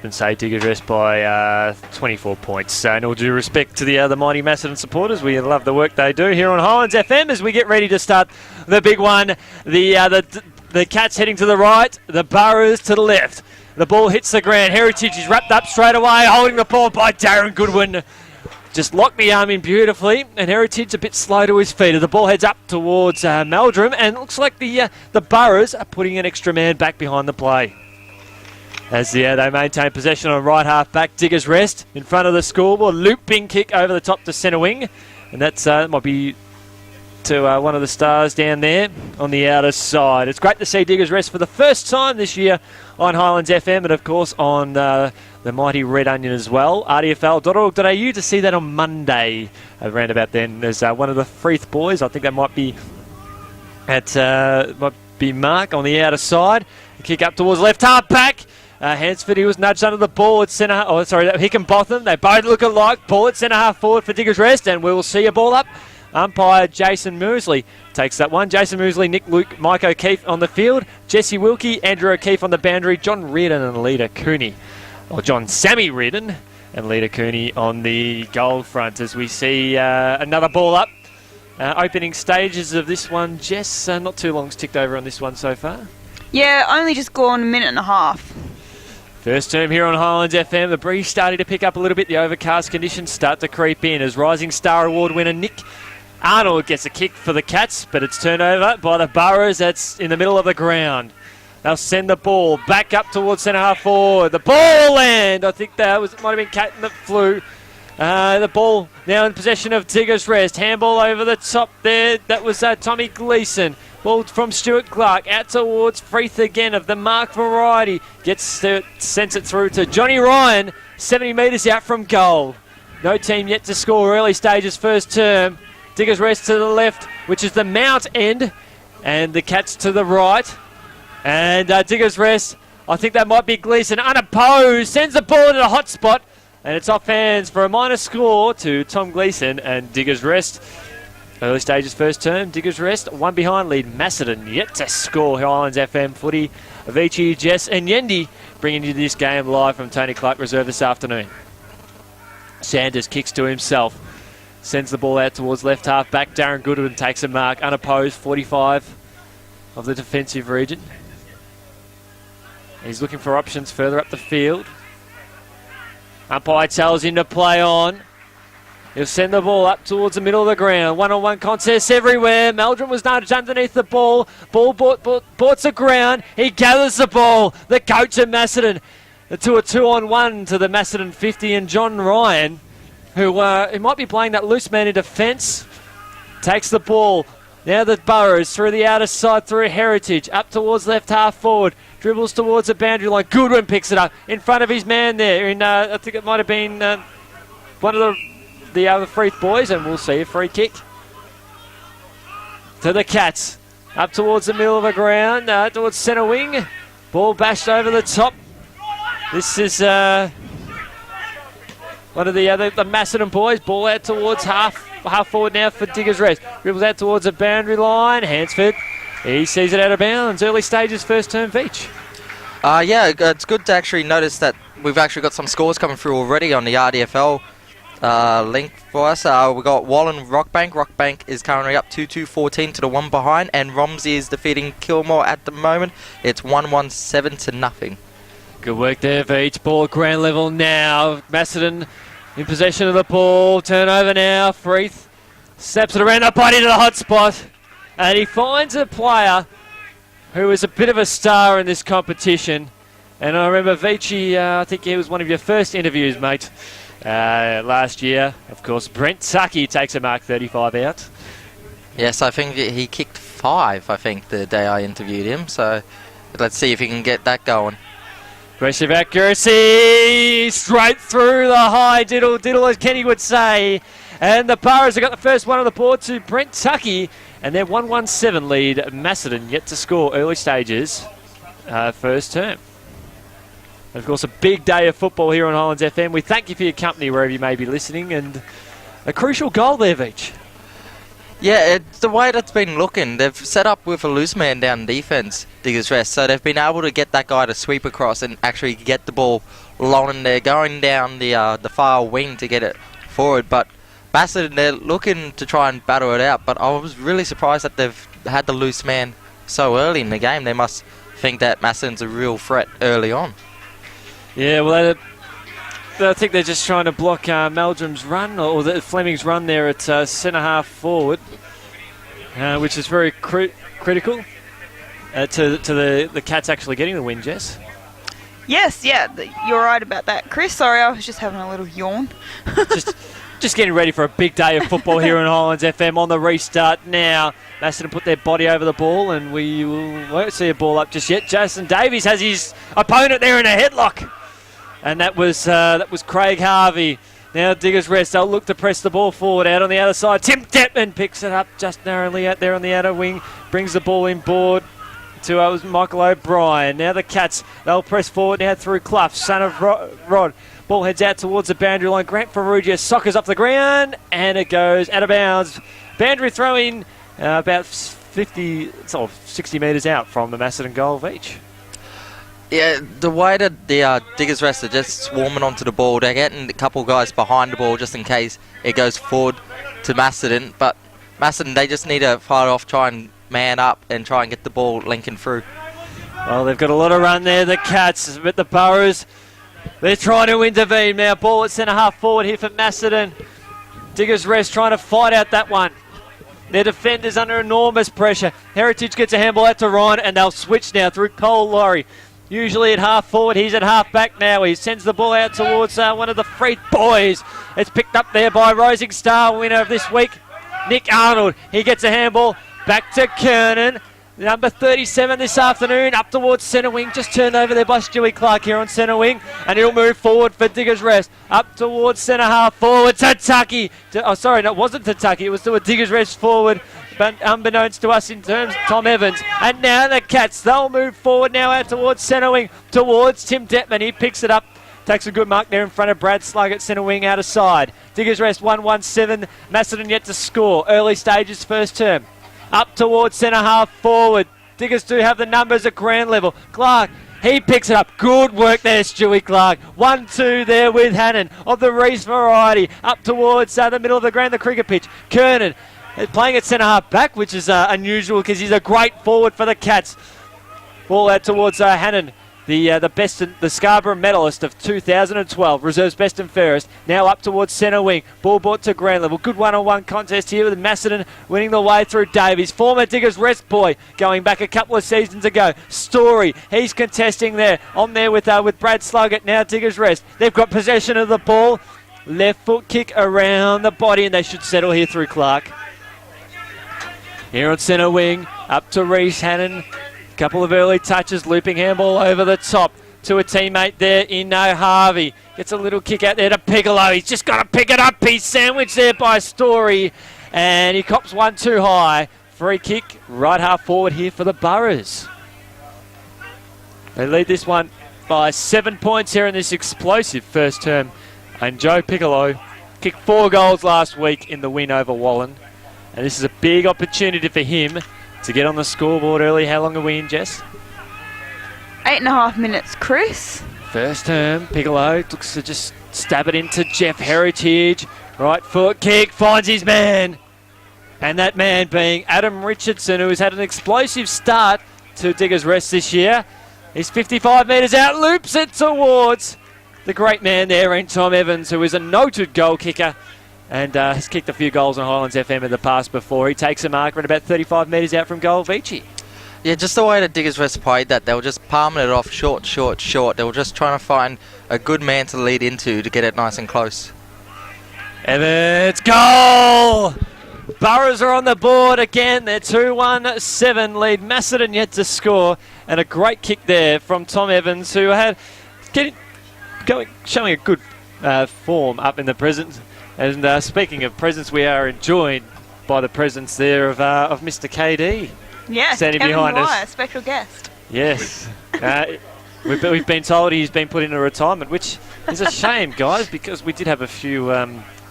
and say Diggers Rest by 24 points. And all due respect to the mighty Macedon supporters, we love the work they do here on Highlands FM as we get ready to start the big one. The Cats heading to the right, the Burrows to the left. The ball hits the ground. Heritage is wrapped up straight away, holding the ball by Darren Goodwin. Just locked the arm in beautifully, and Heritage a bit slow to his feet. The ball heads up towards Meldrum, and it looks like the Burrows are putting an extra man back behind the play. As they maintain possession on right half back, Diggers Rest in front of the scoreboard. Looping kick over the top to centre wing, and that might be to one of the stars down there on the outer side. It's great to see Diggers Rest for the first time this year on Highlands FM, and of course on the mighty Red Onion as well. RDFL.org.au to see that on Monday around about then. There's one of the Freeth boys, I think that might be Mark on the outer side. Kick up towards left half back. Hansford, he was nudged under the ball at centre. Hickenbotham. They both look alike. Ball at centre half forward for Diggers Rest, and we will see a ball up. Umpire Jason Moosley takes that one. Jason Moosley, Nick Luke, Mike O'Keefe on the field. Jesse Wilkie, Andrew O'Keefe on the boundary. John Reardon and Lita Cooney. Or John Sammy Reardon and Lita Cooney on the goal front as we see another ball up. Opening stages of this one, Jess, not too long's ticked over on this one so far. Yeah, only just gone a minute and a half. First term here on Highlands FM. The breeze starting to pick up a little bit. The overcast conditions start to creep in as Rising Star Award winner Nick Arnold gets a kick for the Cats, but it's turned over by the Burrows. That's in the middle of the ground. They'll send the ball back up towards centre half forward. The ball land. I think that might have been Catton that flew. The ball now in possession of Diggers Rest. Handball over the top there. That was Tommy Gleeson. Ball from Stuart Clark out towards Freeth again of the Mark variety. Sends it through to Johnny Ryan. 70 metres out from goal. No team yet to score early stages first term. Diggers Rest to the left, which is the Mount end. And the Cats to the right. And Diggers Rest, I think that might be Gleeson. Unopposed, sends the ball to the hot spot. And it's off hands for a minor score to Tom Gleeson and Diggers Rest. Early stages first term, Diggers Rest, one behind lead Macedon. Yet to score. Highlands FM footy. Avicii, Jess and Yendi bringing you this game live from Tony Clark Reserve this afternoon. Sanders kicks to himself. Sends the ball out towards left half back. Darren Goodwin takes a mark. Unopposed, 45 of the defensive region. He's looking for options further up the field. Umpire tells him to play on. He'll send the ball up towards the middle of the ground. One-on-one contests everywhere. Meldrum was nudged underneath the ball. Ball bought the ground. He gathers the ball. The coach of Macedon. To a 2-on-1 to the Macedon 50 and John Ryan, who might be playing that loose man in defence. Takes the ball. Now the Burrows through the outer side, through Heritage, up towards left half forward. Dribbles towards the boundary line. Goodwin picks it up in front of his man there. I think it might have been one of the other Freeth boys, and we'll see a free kick. To the Cats. Up towards the middle of the ground, towards centre wing. Ball bashed over the top. This is one of the Macedon boys. Ball out towards half forward now for Diggers Rest. Dribbles out towards the boundary line. Hansford, he sees it out of bounds. Early stages, first term Veach. Yeah, it's good to actually notice that we've actually got some scores coming through already on the RDFL link for us. We got Wallen Rockbank. Rockbank is currently up 2-2-14 to the one behind, and Romsey is defeating Kilmore at the moment. It's 1-1-7 to nothing. Good work there for each ball at ground level now. Macedon in possession of the ball. Turnover now. Freeth steps it around the body to the hot spot. And he finds a player who is a bit of a star in this competition. And I remember Vici, I think he was one of your first interviews, mate, last year. Of course, Brent Tucky takes a mark 35 out. Yes, I think he kicked 5, I think, the day I interviewed him. So let's see if he can get that going. Aggressive accuracy, straight through the high diddle, as Kenny would say. And the Burrows have got the first one on the board to Brent Tucky. And they're 1-1-7 lead Macedon, yet to score early stages, first term. And of course, a big day of football here on Highlands FM. We thank you for your company wherever you may be listening. And a crucial goal there, Veach. Yeah, it's the way that's been looking. They've set up with a loose man down defence, Diggers Rest, so they've been able to get that guy to sweep across and actually get the ball Lauren, they're going down the far wing to get it forward, but Macedon, they're looking to try and battle it out, but I was really surprised that they've had the loose man so early in the game. They must think that Macedon's a real threat early on. Yeah, well, I think they're just trying to block Meldrum's run, or the Fleming's run there at centre half forward, which is very critical to the Cats actually getting the win, Jess. Yes, yeah, you're right about that, Chris. Sorry, I was just having a little yawn. Just getting ready for a big day of football here in Highlands FM on the restart now. Macedon put their body over the ball, and we won't see a ball up just yet. Jason Davies has his opponent there in a headlock, and that was Craig Harvey. Now Diggers Rest, they'll look to press the ball forward out on the outer side. Tim Detman picks it up just narrowly out there on the outer wing, brings the ball inboard to Michael O'Brien. Now the Cats, they'll press forward now through Clough, son of Rod. Ball heads out towards the boundary line. Grant Ferrugia soccers up the ground, and it goes out of bounds. Boundary throw in about 60 metres out from the Macedon goal of each. Yeah, the way that the Diggers Rest are just swarming onto the ball, they're getting a couple guys behind the ball just in case it goes forward to Macedon. But Macedon, they just need to fight off, try and man up and try and get the ball linking through. Well, they've got a lot of run there, the Cats, but the Burrows, they're trying to intervene now. Ball at centre half forward here for Macedon. Diggers Rest trying to fight out that one. Their defenders under enormous pressure. Heritage gets a handball out to Ryan, and they'll switch now through Cole Laurie. Usually at half forward, he's at half back now. He sends the ball out towards one of the Freed boys. It's picked up there by Rising Star winner of this week, Nick Arnold. He gets a handball back to Kernan. Number 37 this afternoon, up towards centre wing. Just turned over there by Stewie Clark here on centre wing. And he'll move forward for Diggers Rest. Up towards centre half forward. Tataki. Oh, sorry, no, it wasn't Tataki. It was to a Diggers Rest forward. But unbeknownst to us in terms of Tom Evans. And now the Cats, they'll move forward now out towards centre wing. Towards Tim Detman. He picks it up. Takes a good mark there in front of Brad Slug at centre wing out of side. Diggers Rest 1-1-7. Macedon yet to score. Early stages first term. Up towards centre half forward. Diggers do have the numbers at ground level. Clark, he picks it up. Good work there, Stewie Clark. 1-2 there with Hannon of the Reese variety. Up towards the middle of the ground, the cricket pitch. Kernan playing at centre half back, which is unusual because he's a great forward for the Cats. Ball out towards Hannon. The best, the Scarborough medalist of 2012, reserves best and fairest. Now up towards centre wing. Ball brought to ground level. Good one-on-one contest here with Macedon winning the way through Davies. Former Diggers Rest boy going back a couple of seasons ago. Story, he's contesting there. On there with Brad Sluggett. Now Diggers Rest. They've got possession of the ball. Left foot kick around the body, and they should settle here through Clark. Here on centre wing. Up to Reese Hannon. Couple of early touches, looping handball over the top to a teammate there in Harvey. Gets a little kick out there to Piccolo. He's just got to pick it up. He's sandwiched there by Story, and he cops one too high. Free kick, right half forward here for the Burrows. They lead this one by 7 points here in this explosive first term. And Joe Piccolo kicked 4 goals last week in the win over Wallen. And this is a big opportunity for him to get on the scoreboard early. How long are we in, Jess? 8.5 minutes, Chris. First term, Piccolo looks to just stab it into Jeff Heritage. Right foot kick, finds his man. And that man being Adam Richardson, who has had an explosive start to Diggers Rest this year. He's 55 metres out, loops it towards the great man there in Tom Evans, who is a noted goal kicker. And has kicked a few goals on Highlands FM in the past before. He takes a marker at about 35 metres out from goal, Vici. Yeah, just the way that Diggers Rest played that, they were just palming it off short. They were just trying to find a good man to lead into to get it nice and close. Evans, goal! Burrows are on the board again. They're 2-1-7 lead. Macedon yet to score. And a great kick there from Tom Evans, who had showing a good form up in the present. And speaking of presence, we are enjoyed by the presence there of Mr. KD. Yes, standing Kevin behind Wire, us. Special guest. Yes. We've been told he's been put into retirement, which is a shame, guys, because we did have a few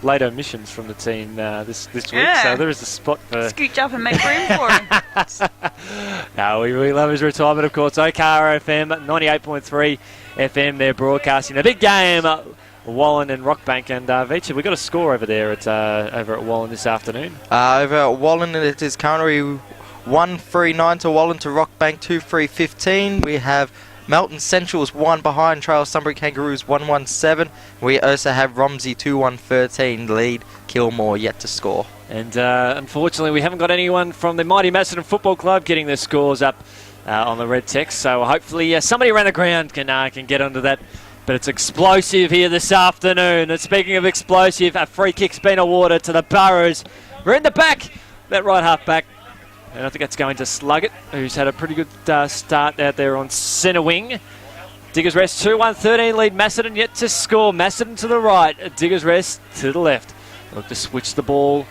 late omissions from the team this week, Yeah. so there is a spot for... Scooch up and make room for him. No, we love his retirement, of course. OKR FM, 98.3 FM, they're broadcasting a big game, Wallen and Rockbank. And Vicha, we got a score over there over at Wallen this afternoon. Over at Wallen, it is currently 1-3-9 to Wallen to Rockbank, 2-3-15. We have Melton Central's 1 behind, Trail Sunbury Kangaroos 1-1-7. We also have Romsey 2-1-13 lead, Kilmore yet to score. And unfortunately, we haven't got anyone from the mighty Macedon Football Club getting their scores up on the red text. So hopefully somebody around the ground can get onto that. But it's explosive here this afternoon. And speaking of explosive, a free kick's been awarded to the Burrows. We're in the back, that right half back. And I think that's going to Sluggett, who's had a pretty good start out there on centre wing. Diggers Rest 2-1-13 lead. Macedon yet to score. Macedon to the right. Diggers Rest to the left. Look to switch the ball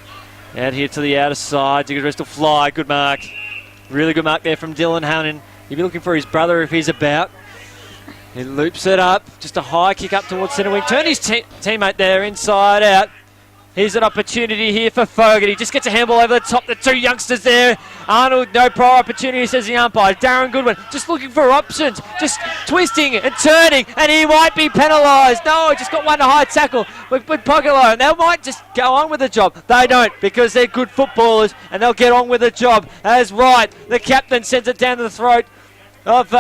out here to the outer side. Diggers Rest will fly. Good mark. Really good mark there from Dylan Hannon. He'll be looking for his brother if he's about. He loops it up. Just a high kick up towards centre wing. Turn his teammate there inside out. Here's an opportunity here for Fogarty. Just gets a handball over the top. The two youngsters there. Arnold, no prior opportunity, says the umpire. Darren Goodwin just looking for options. Just twisting and turning, and he might be penalised. No, he just got one high tackle with Pogolo, and they might just go on with the job. They don't, because they're good footballers, and they'll get on with the job. As right, the captain sends it down to the throat of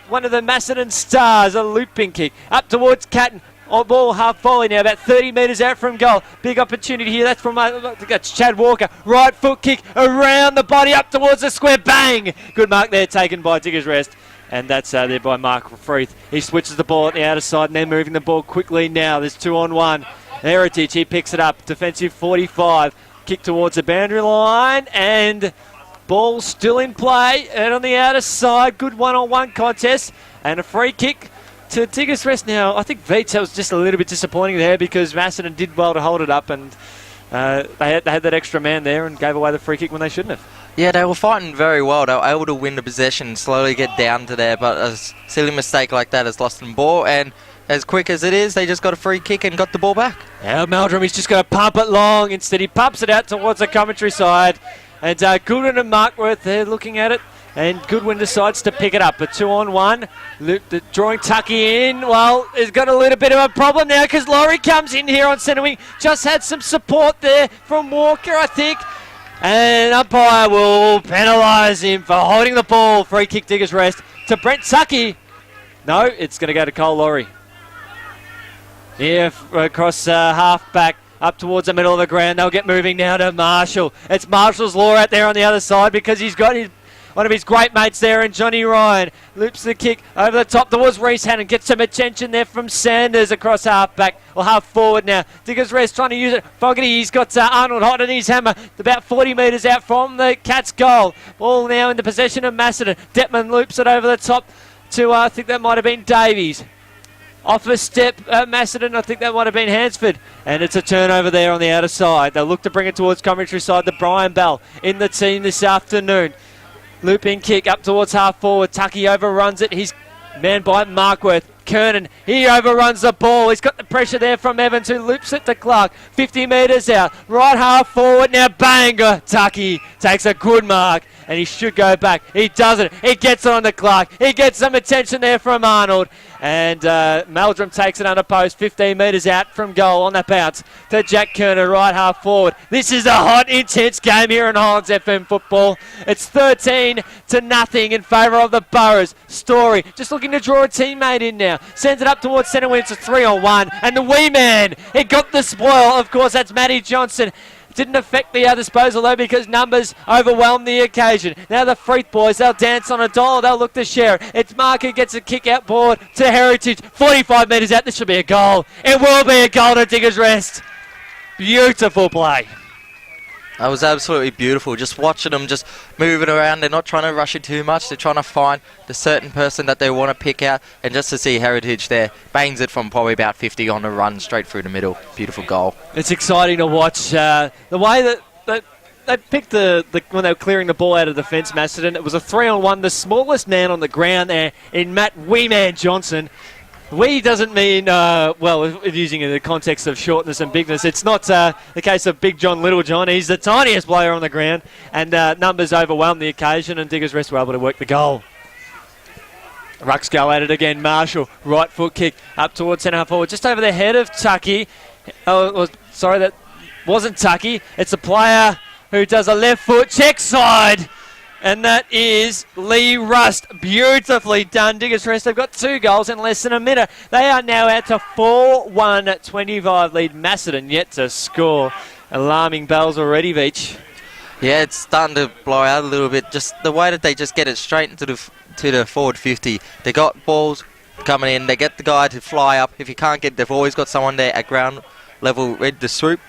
one of the Macedon stars. A looping kick up towards Catton. On ball half volley now, about 30 metres out from goal. Big opportunity here. That's from that's Chad Walker. Right foot kick around the body up towards the square. Bang! Good mark there taken by Diggers Rest. And that's there by Mark Freeth. He switches the ball at the outer side and they're moving the ball quickly now. There's 2-on-1. Heritage, he picks it up. Defensive 45. Kick towards the boundary line and ball still in play. And on the outer side, good one-on-one contest and a free kick to Diggers Rest now. I think Vita was just a little bit disappointing there because Macedon did well to hold it up and they had that extra man there and gave away the free kick when they shouldn't have. Yeah, they were fighting very well. They were able to win the possession and slowly get down to there, but a silly mistake like that has lost them ball, and as quick as it is, they just got a free kick and got the ball back. Now Meldrum, he's just going to pump it long. Instead, he pumps it out towards the commentary side. And Goodwin and Markworth, they're looking at it. And Goodwin decides to pick it up. A 2-on-1. Drawing Tucky in. Well, he's got a little bit of a problem now because Laurie comes in here on centre wing. Just had some support there from Walker, I think. And umpire will penalise him for holding the ball. Free kick, Diggers Rest to Brent Tucky. No, it's going to go to Cole Laurie. Here across half back. Up towards the middle of the ground. They'll get moving now to Marshall. It's Marshall's Law out there on the other side because he's got one of his great mates there, and Johnny Ryan loops the kick over the top towards Reese Hannon. Gets some attention there from Sanders across half back or half forward now. Diggers Rest trying to use it. Fogarty, he's got Arnold hot on his hammer. About 40 metres out from the Cats' goal. Ball now in the possession of Macedon. Detman loops it over the top to, I think that might have been Davies. Off a step, Macedon, I think that might have been Hansford. And it's a turnover there on the outer side. They'll look to bring it towards commentary side to Brian Bell in the team this afternoon. Looping kick up towards half forward. Tucky overruns it. He's manned by Markworth. Kernan, he overruns the ball. He's got the pressure there from Evans, who loops it to Clark. 50 metres out. Right half forward. Now banger. Tucky takes a good mark. And he should go back. He doesn't. He gets it on to Clark. He gets some attention there from Arnold. And Meldrum takes it under post. 15 metres out from goal on the bounce to Jack Kerner, right half forward. This is a hot, intense game here in Highlands FM football. It's 13-0 in favour of the Burrows. Story just looking to draw a teammate in now. Sends it up towards centre wing. It's a 3-on-1. And the wee man, he got the spoil. Of course, that's Matty Johnson. Didn't affect the disposal though because numbers overwhelmed the occasion. Now the Freeth boys, they'll dance on a dollar, they'll look to share it. It's Mark who gets a kick out board to Heritage. 45 metres out, this should be a goal. It will be a goal to Diggers Rest. Beautiful play. That was absolutely beautiful. Just watching them just moving around. They're not trying to rush it too much. They're trying to find the certain person that they want to pick out. And just to see Heritage there, bangs it from probably about 50 on the run straight through the middle. Beautiful goal. It's exciting to watch the way that they picked when they were clearing the ball out of the fence, Macedon. It was a 3-on-1. The smallest man on the ground there in Matt Weeman Johnson. Wee doesn't mean, well, if using it in the context of shortness and bigness, it's not the case of Big John, Little John. He's the tiniest player on the ground, and numbers overwhelm the occasion, and Diggers Rest were able to work the goal. Rucks go at it again. Marshall, right foot kick up towards centre half forward, just over the head of Tucky. Oh, sorry, that wasn't Tucky. It's a player who does a left foot check side. And that is Lee Rust. Beautifully done. Diggers Rest, they've got 2 goals in less than a minute. They are now out to 4-1 25 lead. Macedon yet to score. Alarming bells already, Veach. Yeah, it's starting to blow out a little bit. Just the way that they just get it straight into the forward 50. They got balls coming in. They get the guy to fly up. If you can't get, they've always got someone there at ground level ready to swoop.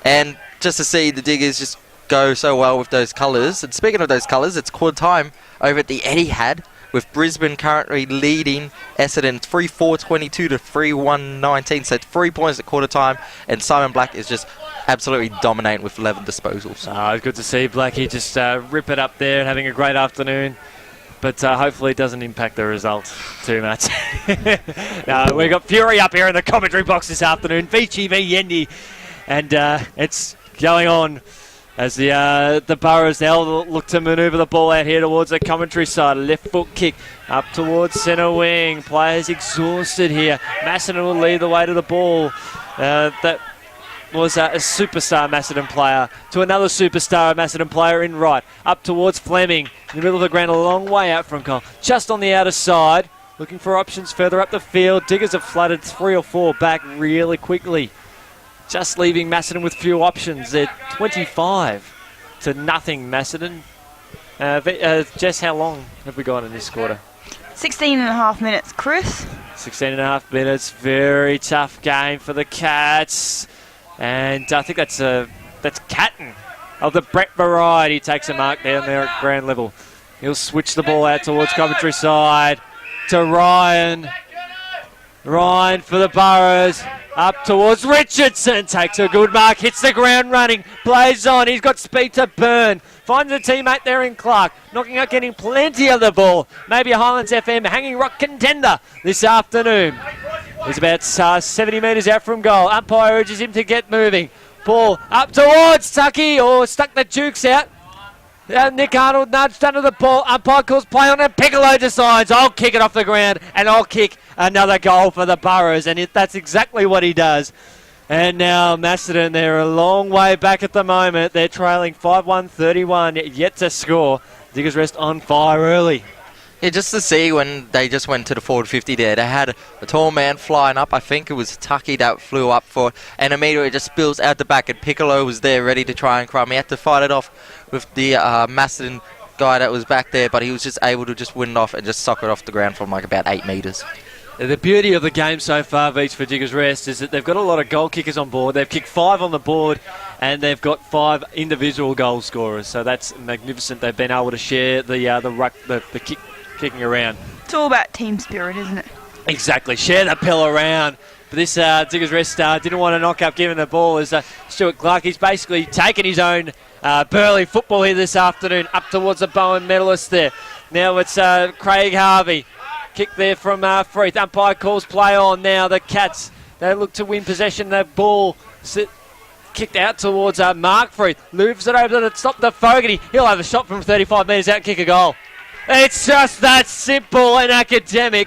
And just to see the Diggers just go so well with those colours. And speaking of those colours, it's quarter time over at the Etihad, with Brisbane currently leading Essendon 3-4-22 to 3-1-19. So 3 points at quarter time, and Simon Black is just absolutely dominating with 11 disposals. Oh, good to see Blackie just rip it up there and having a great afternoon. But hopefully it doesn't impact the result too much. No, we've got Fury up here in the commentary box this afternoon. Vici v Yendi. And it's going on as the Burrows now look to manoeuvre the ball out here towards the commentary side. Left foot kick up towards centre wing. Players exhausted here. Macedon will lead the way to the ball. That was a superstar Macedon player to another superstar Macedon player in right. Up towards Fleming. In the middle of the ground, a long way out from goal. Just on the outer side. Looking for options further up the field. Diggers have flooded 3 or 4 back really quickly. Just leaving Macedon with few options. They're 25 to nothing, Macedon. Jess, how long have we got in this quarter? 16 and a half minutes, Chris. 16 and a half minutes. Very tough game for the Cats. And I think that's Catton of the Brett variety. Takes a mark down there at ground level. He'll switch the ball out towards commentary side to Ryan. Ryan for the Burrows. Up towards Richardson. Takes a good mark. Hits the ground running. Plays on. He's got speed to burn. Finds a teammate there in Clark. Knocking out, getting plenty of the ball. Maybe a Highlands FM hanging rock contender this afternoon. He's about 70 metres out from goal. Umpire urges him to get moving. Ball up towards Tucky. Stuck the Dukes out. Nick Arnold nudged under the ball. Umpire calls play on it. Piccolo decides, I'll kick it off the ground and I'll kick another goal for the Burrows. And that's exactly what he does. And now Macedon, they're a long way back at the moment. They're trailing 5-1-31, yet to score. Diggers Rest on fire early. Yeah, just to see when they just went to the forward 50 there, they had a tall man flying up. I think it was Tucky that flew up for it, and immediately it just spills out the back, and Piccolo was there ready to try and crumb. He had to fight it off with the Macedon guy that was back there, but he was just able to just win it off and just sock it off the ground from like about 8 metres. The beauty of the game so far, Veach, for Diggers Rest is that they've got a lot of goal kickers on board. They've kicked 5 on the board, and they've got 5 individual goal scorers. So that's magnificent. They've been able to share the kicking around. It's all about team spirit, isn't it? Exactly. Share the pill around. But this Diggers Rest didn't want to knock up giving the ball as Stuart Clark. He's basically taken his own Burleigh football here this afternoon up towards the Bowen medalist there. Now it's Craig Harvey. Kick there from Freeth. Umpire calls play on now. The Cats, they look to win possession. The ball kicked out towards Mark Freeth. Moves it over to stop the Fogarty. He'll have a shot from 35 metres out and kick a goal. It's just that simple and academic.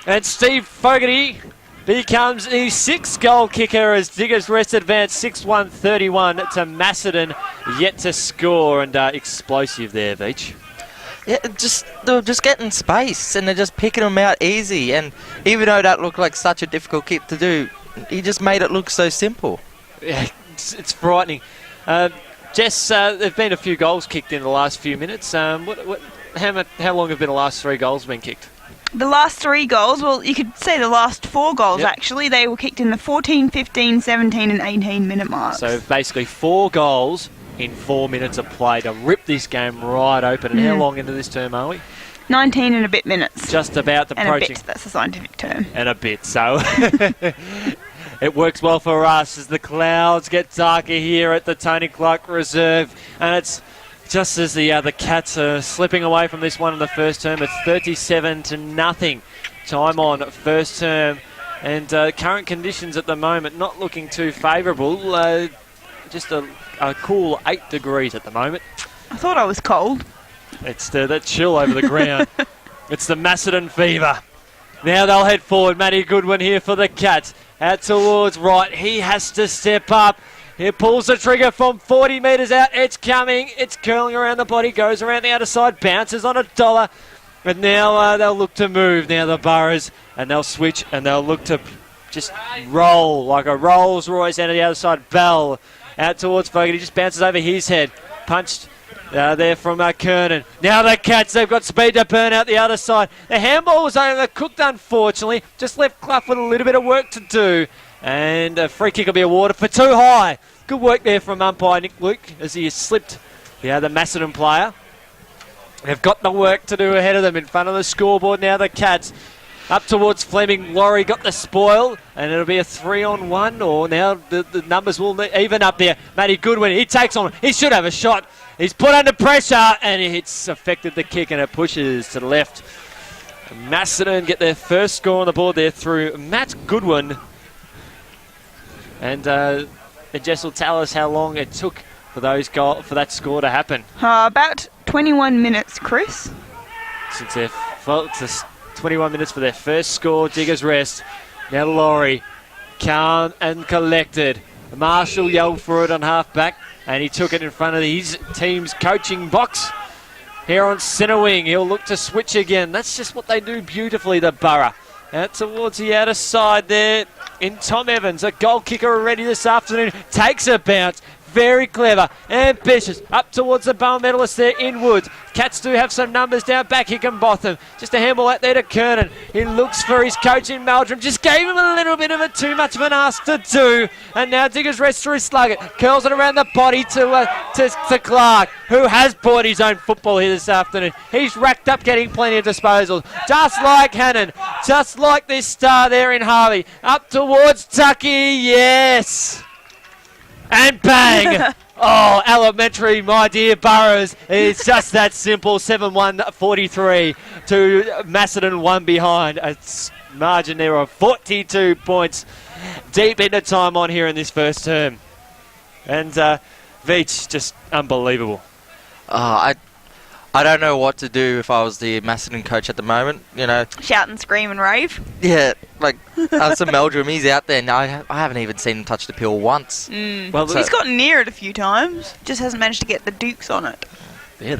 And Steve Fogarty becomes the 6th goal kicker as Diggers Rest advance 6-1-31 to Macedon, yet to score. And explosive there, Beach. Yeah, they're just getting space and they're just picking them out easy. And even though that looked like such a difficult kick to do, he just made it look so simple. Yeah, it's frightening. Jess, there have been a few goals kicked in the last few minutes. How long have been the last 3 goals been kicked? The last 3 goals, well, you could say the last 4 goals, actually. They were kicked in the 14, 15, 17 and 18 minute marks. So basically 4 goals in 4 minutes of play to rip this game right open. And how long into this term are we? 19 and a bit minutes. Just about approaching. And a bit, that's a scientific term. And a bit, so it works well for us as the clouds get darker here at the Tony Clark Reserve. And it's just as the Cats are slipping away from this one in the first term. It's 37-0 time on first term. And current conditions at the moment not looking too favourable. Just a cool 8 degrees at the moment. I thought I was cold. It's that chill over the ground. It's the Macedon fever. Now they'll head forward. Matty Goodwin here for the Cats. Out towards right. He has to step up. He pulls the trigger from 40 metres out. It's coming. It's curling around the body. Goes around the outer side. Bounces on $1. And now they'll look to move. Now the Boroughs. And they'll switch. And they'll look to just roll like a Rolls Royce out of the other side. Bell out towards Fogarty. Just bounces over his head. Punched there from Kernan. Now the Cats, they've got speed to burn out the other side. The handball was cooked, unfortunately. Just left Clough with a little bit of work to do. And a free kick will be awarded for too high. Good work there from umpire Nick Luke as he slipped the Macedon player. They've got the work to do ahead of them in front of the scoreboard. Now the Cats up towards Fleming. Laurie got the spoil, and it'll be a 3-on-1. Or now the numbers will even up there. Matty Goodwin, he takes on. He should have a shot. He's put under pressure, and it's affected the kick, and it pushes to the left. Macedon get their first score on the board there through Matt Goodwin. And Jess will tell us how long it took for that score to happen. About 21 minutes, Chris. Since it's 21 minutes for their first score. Diggers rest. Now Laurie, calm and collected. Marshall yelled for it on half-back, and he took it in front of his team's coaching box. Here on centre wing, he'll look to switch again. That's just what they do beautifully, the Borough. Out towards the outer side there in Tom Evans, a goal kicker already this afternoon. Takes a bounce. Very clever, ambitious. Up towards the Bowen medalist there in Woods. Cats do have some numbers down back. Hickenbotham. Just a handball out there to Kernan. He looks for his coach in Meldrum. Just gave him a little bit of too much of an ask to do. And now Diggers rest through Sluggett. Curls it around the body to Clark, who has bought his own football here this afternoon. He's racked up getting plenty of disposals. Just like Hannon. Just like this star there in Harvey. Up towards Tucky. Yes. And bang! Oh, elementary, my dear Burrows. It's just that simple. 7-1-43 to Macedon, 1 behind. A margin there of 42 points. Deep into time on here in this first term. And Veach, just unbelievable. I don't know what to do if I was the Macedon coach at the moment. You know, Shout and scream and rave. yeah, like Alison Meldrum, he's out there now. I haven't even seen him touch the pill once. Well, He's gotten near it a few times. Just hasn't managed to get the dukes on it. Yeah,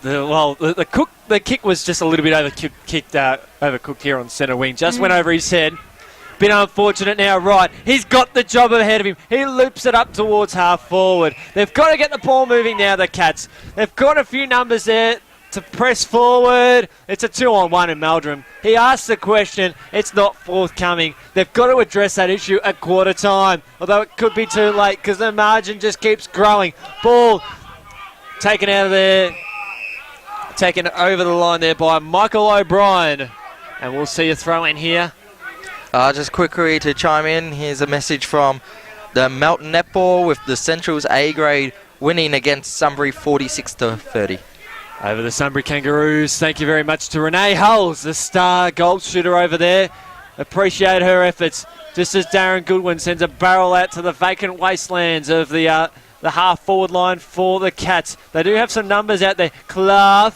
the kick was just a little bit overcooked here on centre wing. Just went over his head. Bit unfortunate now, right. He's got the job ahead of him. He loops it up towards half forward. They've got to get the ball moving now, the Cats. They've got a few numbers there to press forward. It's a 2-on-1 in Meldrum. He asked the question. It's not forthcoming. They've got to address that issue at quarter time, although it could be too late because the margin just keeps growing. Ball taken out of there. Taken over the line there by Michael O'Brien. And we'll see a throw in here. Just quickly to chime in, here's a message from the Melton Netball with the Central's A grade winning against Sunbury 46-30. Over the Sunbury Kangaroos. Thank you very much to Renee Hulls, the star goal shooter over there. Appreciate her efforts. Just as Darren Goodwin sends a barrel out to the vacant wastelands of the half-forward line for the Cats. They do have some numbers out there. Clough.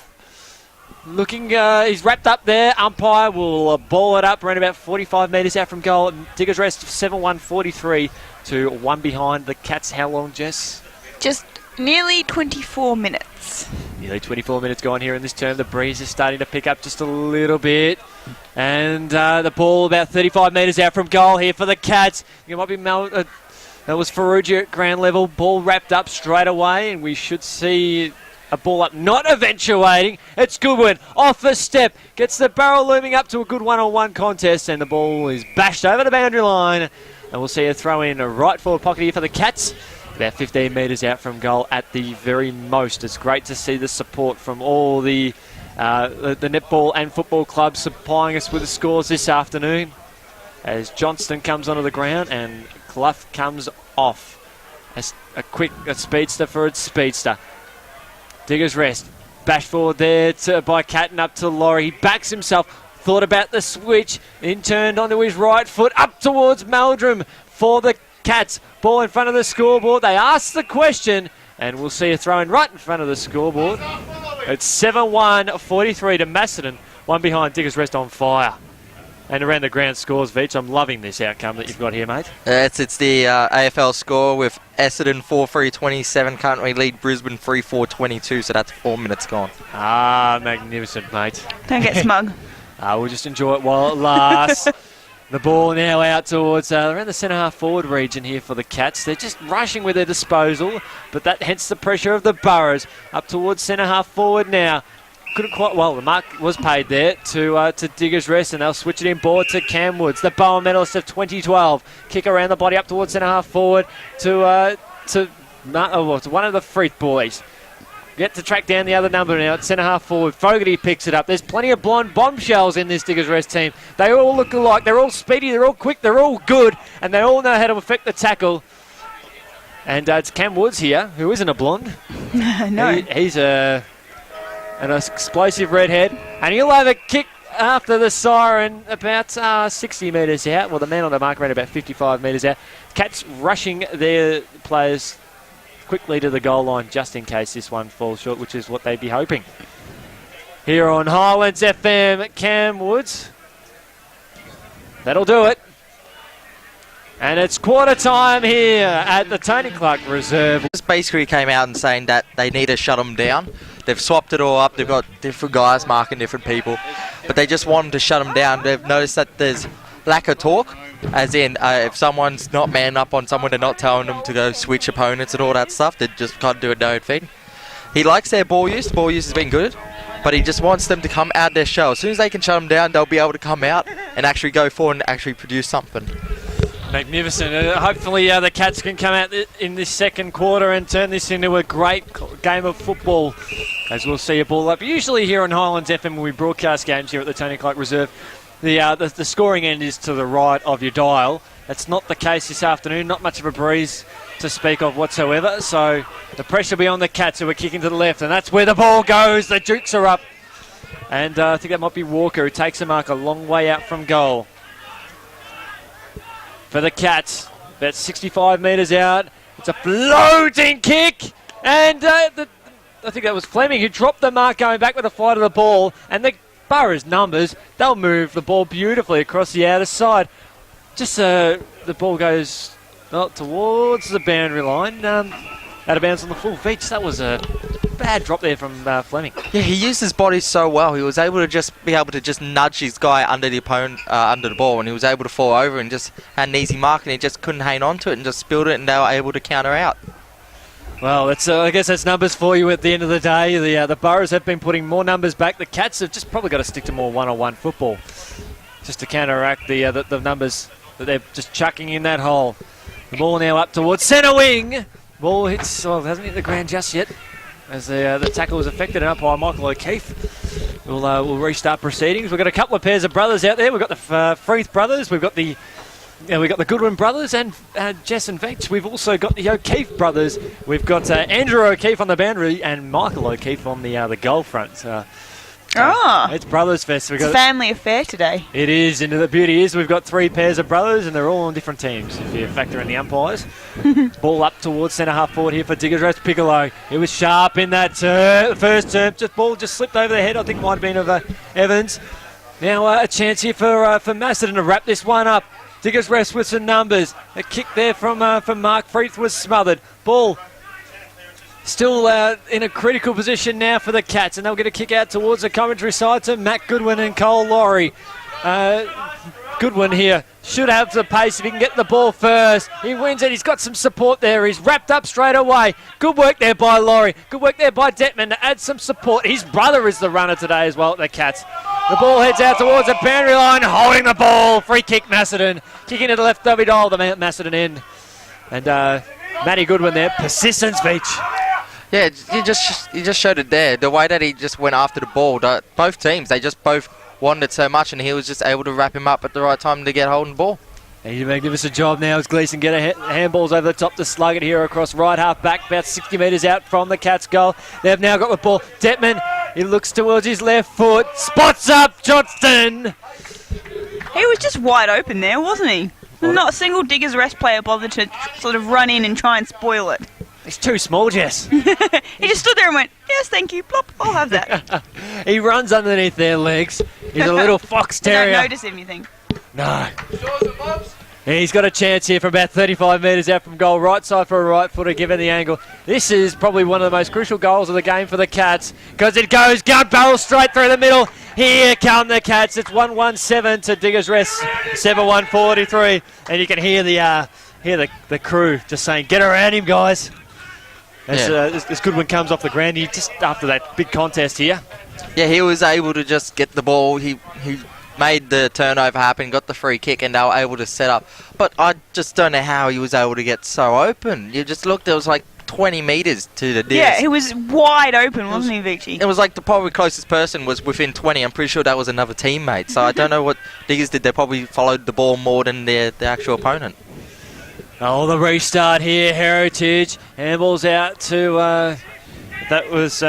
Looking, he's wrapped up there. Umpire will ball it up around about 45 metres out from goal. Diggers rest 7-1-43 to 1 behind the Cats. How long, Jess? Just nearly 24 minutes. Nearly 24 minutes gone here in this term. The breeze is starting to pick up just a little bit. And the ball about 35 metres out from goal here for the Cats. It might be that was Ferrugia at ground level. Ball wrapped up straight away, and we should see a ball up, not eventuating. It's Goodwin off the step. Gets the barrel looming up to a good one-on-one contest, and the ball is bashed over the boundary line. And we'll see a throw in a right forward pocket here for the Cats. About 15 metres out from goal at the very most. It's great to see the support from all the netball and football clubs supplying us with the scores this afternoon. As Johnston comes onto the ground and Clough comes off. As a speedster for its speedster. Diggers rest. Bash forward there by Catton up to Laurie. He backs himself thought about the switch, then turned onto his right foot, up towards Meldrum for the Cats. Ball in front of the scoreboard. They asked the question, and we'll see a throw in right in front of the scoreboard. It's 7-1, 43 to Macedon. One behind, Diggers Rest on fire. And around the ground scores, Veach. I'm loving this outcome that you've got here, mate. It's the AFL score with Essendon 4-3-27. Currently lead Brisbane 3-4-22, so that's 4 minutes gone. Ah, magnificent, mate. Don't get smug. We'll just enjoy it while it lasts. The ball now out towards around the centre-half forward region here for the Cats. They're just rushing with their disposal, but that hence the pressure of the Burrows. Up towards centre-half forward now. Couldn't quite, well, the mark was paid there to Diggers Rest, and they'll switch it in board to Cam Woods, the Bowen medalist of 2012. Kick around the body up towards centre-half forward to one of the Freeth boys. Get to track down the other number now at centre-half forward. Fogarty picks it up. There's plenty of blonde bombshells in this Diggers Rest team. They all look alike. They're all speedy, they're all quick, they're all good, and they all know how to affect the tackle. And it's Cam Woods here, who isn't a blonde. No. He's an explosive redhead, and he'll have a kick after the siren about 60 metres out. Well, the man on the mark ran about 55 metres out. Cats rushing their players quickly to the goal line just in case this one falls short, which is what they'd be hoping. Here on Highlands FM, Cam Woods. That'll do it. And it's quarter time here at the Tony Clark Reserve. Just basically came out and saying that they need to shut them down. They've swapped it all up. They've got different guys marking different people, but they just want them to shut them down. They've noticed that there's lack of talk, as in if someone's not man up on someone, they're not telling them to go switch opponents and all that stuff. They just can't do a no feed. He likes their ball use. Ball use has been good, but he just wants them to come out their shell. As soon as they can shut them down, they'll be able to come out and actually go forward and actually produce something. Magnificent. Hopefully the Cats can come out in this second quarter and turn this into a great game of football, as we'll see a ball up. Usually here on Highlands FM, when we broadcast games here at the Tony Clark Reserve, the scoring end is to the right of your dial. That's not the case this afternoon. Not much of a breeze to speak of whatsoever. So the pressure will be on the Cats, who are kicking to the left, and that's where the ball goes. The Dukes are up. And I think that might be Walker, who takes the mark a long way out from goal. For the Cats, about 65 metres out. It's a floating kick, and I think that was Fleming who dropped the mark going back with the flight of the ball, and the Borough's numbers, they'll move the ball beautifully across the outer side. Just the ball goes towards the boundary line, out of bounds on the full feet. That was a bad drop there from Fleming. Yeah, he used his body so well. He was able to just nudge his guy under the opponent, under the ball, and he was able to fall over and just had an easy mark, and he just couldn't hang on to it and just spilled it, and they were able to counter out. Well, I guess that's numbers for you at the end of the day. The Boroughs have been putting more numbers back. The Cats have just probably got to stick to more one-on-one football just to counteract the numbers that they're just chucking in that hole. The ball now up towards centre wing. Ball hits, hasn't hit the ground just yet, as the tackle was affected, and umpire Michael O'Keefe will restart proceedings. We've got a couple of pairs of brothers out there. We've got the Freeth brothers. We've got the Goodwin brothers and Jess and Veach. We've also got the O'Keefe brothers. We've got Andrew O'Keefe on the boundary and Michael O'Keefe on the goal front. It's Brothers Fest. It's a family affair today. It is, and the beauty is we've got three pairs of brothers, and they're all on different teams, if you factor in the umpires. Ball up towards centre-half forward here for Diggers Rest. Piccolo, he was sharp in that first term. Ball just slipped over the head, I think might have been of Evans. Now a chance here for Macedon to wrap this one up. Diggers Rest with some numbers. A kick there from Mark Freeth was smothered. Ball still in a critical position now for the Cats, and they'll get a kick out towards the commentary side to Matt Goodwin and Cole Laurie. Goodwin here should have the pace if he can get the ball first. He wins it. He's got some support there. He's wrapped up straight away. Good work there by Laurie. Good work there by Detman to add some support. His brother is the runner today as well at the Cats. The ball heads out towards the boundary line, holding the ball. Free kick, Macedon. Kicking to the left of it all, the Macedon end. And Matty Goodwin there. Persistence, Veach. Yeah, he just showed it there. The way that he just went after the ball. Both teams, they just both wanted it so much, and he was just able to wrap him up at the right time to get hold of the ball. He's going to give us a job now as Gleeson get handballs over the top to slug it here across right half back, about 60 metres out from the Cats' goal. They've now got the ball. Detman He looks towards his left foot. Spots up Johnston. He was just wide open there, wasn't he? Not a single Diggers Rest player bothered to sort of run in and try and spoil it. He's too small, Jess. He just stood there and went, yes, thank you, plop, I'll have that. He runs underneath their legs. He's a little fox They terrier. don't notice anything. No. He's got a chance here from about 35 metres out from goal. Right side for a right footer given the angle. This is probably one of the most crucial goals of the game for the Cats because it goes gun barrel straight through the middle. Here come the Cats. It's 1-1-7 to Diggers Rest. 7-1-43. And you can hear the crew just saying, get around him, guys. As Goodwin comes off the ground, he just after that big contest here. Yeah, he was able to just get the ball. He made the turnover happen, got the free kick, and they were able to set up. But I just don't know how he was able to get so open. You just looked, there was like 20 metres to the Diggers. Yeah, he was wide open, wasn't he, Vichy? It was like the probably closest person was within 20. I'm pretty sure that was another teammate. So I don't know what Diggers did. They probably followed the ball more than the actual opponent. Oh, the restart here, Heritage. Handball's out to, that was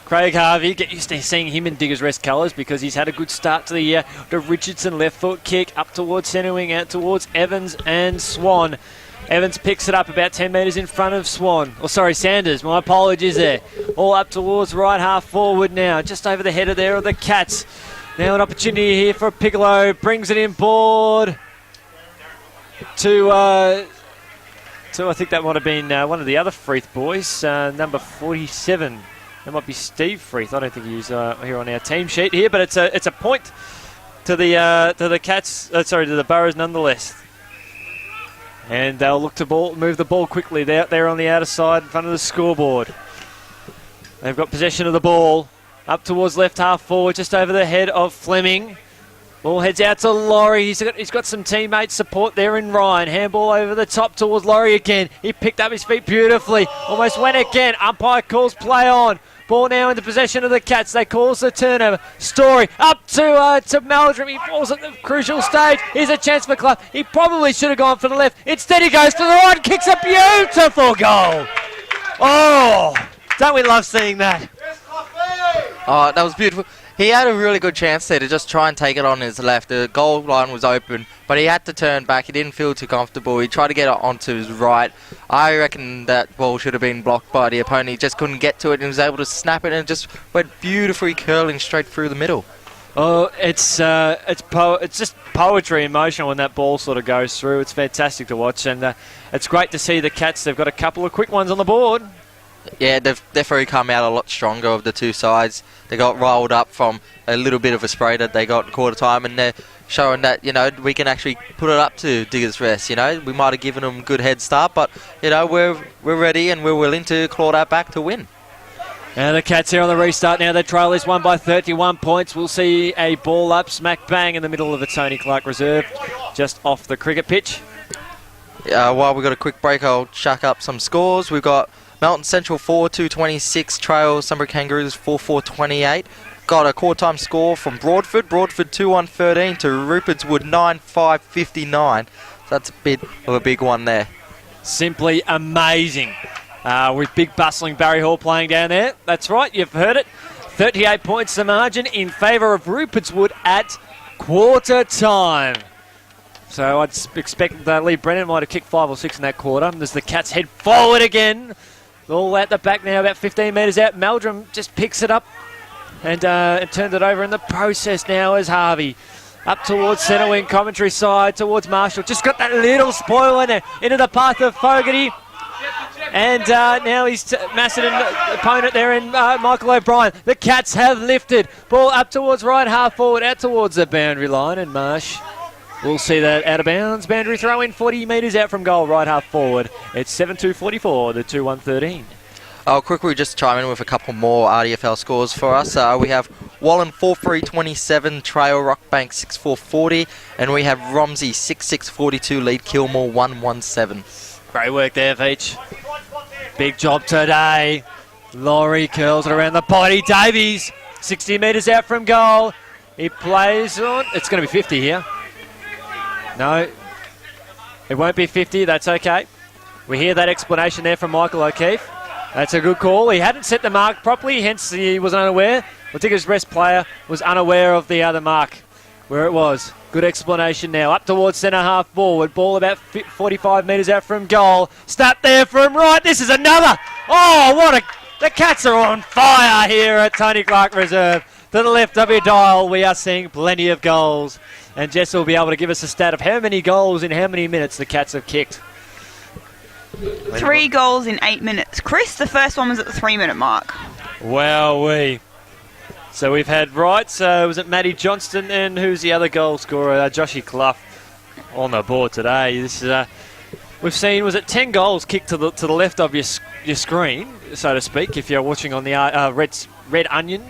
Craig Harvey. Get used to seeing him in Diggers Rest colours because he's had a good start to the year. The Richardson left foot kick up towards centre wing, out towards Evans and Swan. Evans picks it up about 10 metres in front of Sanders. My apologies there. All up towards right half forward now, just over the header there of the Cats. Now an opportunity here for Piccolo. Brings it in board to I think that might have been one of the other Freeth boys, number 47. That might be Steve Freeth. I don't think he's here on our team sheet here, but it's a point to the Cats. To the Burrows nonetheless. And they'll look to move the ball quickly. They're out there on the outer side in front of the scoreboard. They've got possession of the ball up towards left half forward, just over the head of Fleming. Ball heads out to Laurie. He's got some teammate support there in Ryan. Handball over the top towards Laurie again. He picked up his feet beautifully. Almost went again. Umpire calls play on. Ball now in the possession of the Cats. They calls the turnover. Story up to Meldrum. He falls at the crucial stage. Here's a chance for Clough. He probably should have gone for the left. Instead he goes to the right and kicks a beautiful goal. Oh, don't we love seeing that? Oh, that was beautiful. He had a really good chance there to just try and take it on his left. The goal line was open, but he had to turn back. He didn't feel too comfortable. He tried to get it onto his right. I reckon that ball should have been blocked by the opponent. He just couldn't get to it and was able to snap it and it just went beautifully curling straight through the middle. Oh, it's just poetry in motion when that ball sort of goes through. It's fantastic to watch, and it's great to see the Cats. They've got a couple of quick ones on the board. Yeah, they've definitely come out a lot stronger of the two sides. They got rolled up from a little bit of a spray that they got in quarter time, and they're showing that, we can actually put it up to Diggers Rest. We might have given them a good head start, but, we're ready and we're willing to claw that back to win. And the Cats here on the restart now. They trail this one by 31 points. We'll see a ball up, smack bang in the middle of the Tony Clark Reserve, just off the cricket pitch. While we've got a quick break, I'll chuck up some scores. We've got Melton Central 4-2-26, Trail Sunbury Kangaroos 4-4-28. Got a quarter time score from Broadford 2-1-13 to Rupert's Wood 9-5-59. So that's a bit of a big one there. Simply amazing. With big bustling Barry Hall playing down there. That's right, you've heard it. 38 points the margin in favour of Rupert's Wood at quarter time. So I'd expect that Lee Brennan might have kicked 5 or 6 in that quarter. As the Cats head forward again. All at the back now, about 15 metres out. Meldrum just picks it up and turned it over in the process now as Harvey. Up towards centre wing, commentary side, towards Marshall. Just got that little spoil in there, into the path of Fogarty. And now he's Macedon opponent there in Michael O'Brien. The Cats have lifted. Ball up towards right half forward, out towards the boundary line, and Marsh will see that out of bounds. Boundary throw in 40 metres out from goal, right half forward. It's 7-2-44, the 2-1-13. I'll quickly just chime in with a couple more RDFL scores for us. We have Wallen 4-3-27, Trail Rockbank 6-4-40, and we have Romsey 6-6-42, lead Kilmore 1-1-7. Great work there, Veach. Big job today. Laurie curls it around the body. Davies, 60 metres out from goal. He plays on. It's going to be 50 here. No, it won't be 50. That's okay. We hear that explanation there from Michael O'Keefe. That's a good call. He hadn't set the mark properly, hence he was unaware. The Diggers Rest player was unaware of the other mark, where it was. Good explanation now. Up towards centre half forward. Ball about 45 metres out from goal. Start there from right. This is another. Oh, what a... The Cats are on fire here at Tony Clark Reserve. To the left of your dial, we are seeing plenty of goals. And Jess will be able to give us a stat of how many goals in how many minutes the Cats have kicked. 3 goals in 8 minutes. Chris, the first one was at the 3-minute mark. Wowee. So we've had Wright, was it Matty Johnston, and who's the other goal scorer? Joshy Clough on the board today. This is we've seen, was it 10 goals kicked to the left of your screen, so to speak, if you're watching on the Red Onion.